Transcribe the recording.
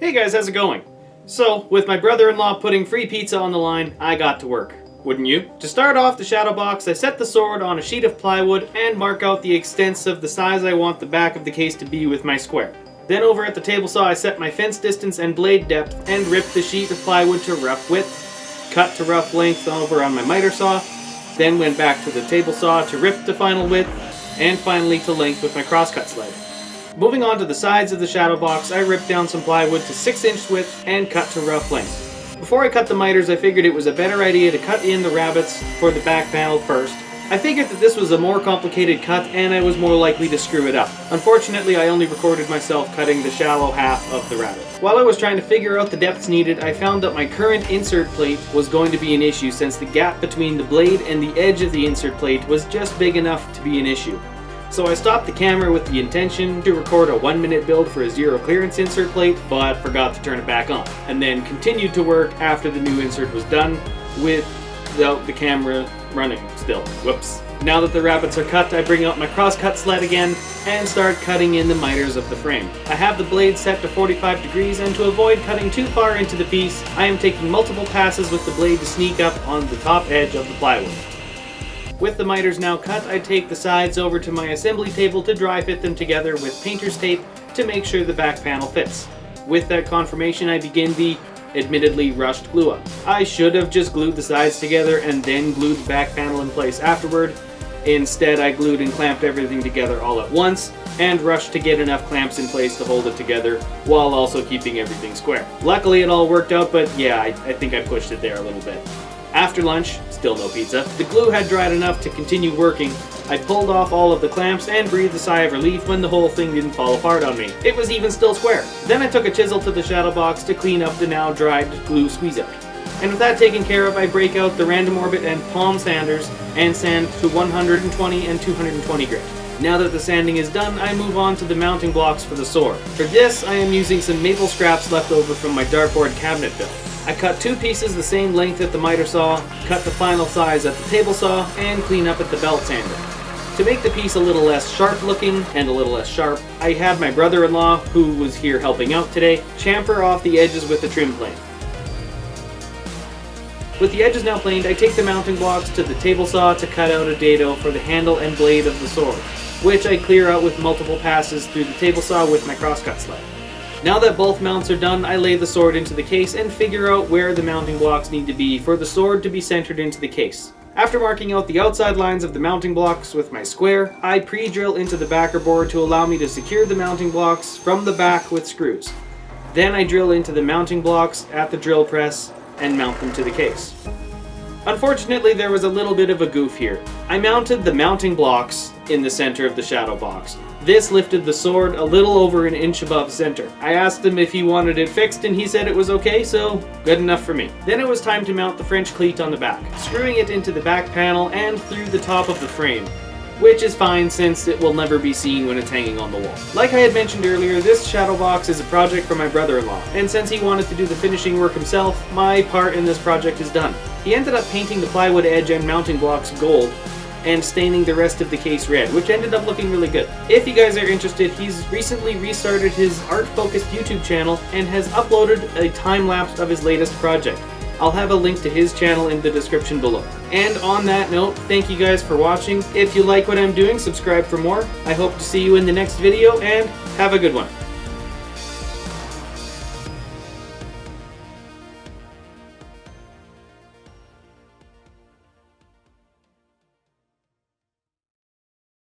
Hey guys, how's it going? So, with my brother-in-law putting free pizza on the line, I got to work. Wouldn't you? To start off the shadow box, I set the sword on a sheet of plywood and mark out the extents of the size I want the back of the case to be with my square. Then over at the table saw, I set my fence distance and blade depth and ripped the sheet of plywood to rough width, cut to rough length over on my miter saw, then went back to the table saw to rip to final width, and finally to length with my crosscut sled. Moving on to the sides of the shadow box, I ripped down some plywood to 6-inch width and cut to rough length. Before I cut the miters, I figured it was a better idea to cut in the rabbets for the back panel first. I figured that this was a more complicated cut and I was more likely to screw it up. Unfortunately, I only recorded myself cutting the shallow half of the rabbet. While I was trying to figure out the depths needed, I found that my current insert plate was going to be an issue since the gap between the blade and the edge of the insert plate was just big enough to be an issue. So I stopped the camera with the intention to record a 1-minute build for a zero clearance insert plate, but forgot to turn it back on. And then continued to work after the new insert was done without the camera running still. Whoops. Now that the rabbets are cut, I bring out my crosscut sled again and start cutting in the miters of the frame. I have the blade set to 45 degrees, and to avoid cutting too far into the piece, I am taking multiple passes with the blade to sneak up on the top edge of the plywood. With the miters now cut, I take the sides over to my assembly table to dry fit them together with painter's tape to make sure the back panel fits. With that confirmation, I begin the admittedly rushed glue up. I should have just glued the sides together and then glued the back panel in place afterward. Instead, I glued and clamped everything together all at once and rushed to get enough clamps in place to hold it together while also keeping everything square. Luckily, it all worked out, but yeah, I think I pushed it there a little bit. After lunch, still no pizza, the glue had dried enough to continue working. I pulled off all of the clamps and breathed a sigh of relief when the whole thing didn't fall apart on me. It was even still square. Then I took a chisel to the shadow box to clean up the now dried glue squeeze out. And with that taken care of, I break out the random orbit and palm sanders and sand to 120 and 220 grit. Now that the sanding is done, I move on to the mounting blocks for the sword. For this, I am using some maple scraps left over from my dartboard cabinet build. I cut 2 pieces the same length at the miter saw, cut the final size at the table saw, and clean up at the belt sander. To make the piece a little less sharp looking and a little less sharp, I had my brother-in-law, who was here helping out today, chamfer off the edges with a trim plane. With the edges now planed, I take the mounting blocks to the table saw to cut out a dado for the handle and blade of the sword, which I clear out with multiple passes through the table saw with my crosscut sled. Now that both mounts are done, I lay the sword into the case and figure out where the mounting blocks need to be for the sword to be centered into the case. After marking out the outside lines of the mounting blocks with my square, I pre-drill into the backer board to allow me to secure the mounting blocks from the back with screws. Then I drill into the mounting blocks at the drill press and mount them to the case. Unfortunately, there was a little bit of a goof here. I mounted the mounting blocks in the center of the shadow box. This lifted the sword a little over an inch above center. I asked him if he wanted it fixed and he said it was okay, so good enough for me. Then it was time to mount the French cleat on the back, screwing it into the back panel and through the top of the frame, which is fine since it will never be seen when it's hanging on the wall. Like I had mentioned earlier, this shadow box is a project for my brother-in-law, and since he wanted to do the finishing work himself, my part in this project is done. He ended up painting the plywood edge and mounting blocks gold, and staining the rest of the case red, which ended up looking really good. If you guys are interested, he's recently restarted his art-focused YouTube channel and has uploaded a time-lapse of his latest project. I'll have a link to his channel in the description below. And on that note, thank you guys for watching. If you like what I'm doing, subscribe for more. I hope to see you in the next video, and have a good one.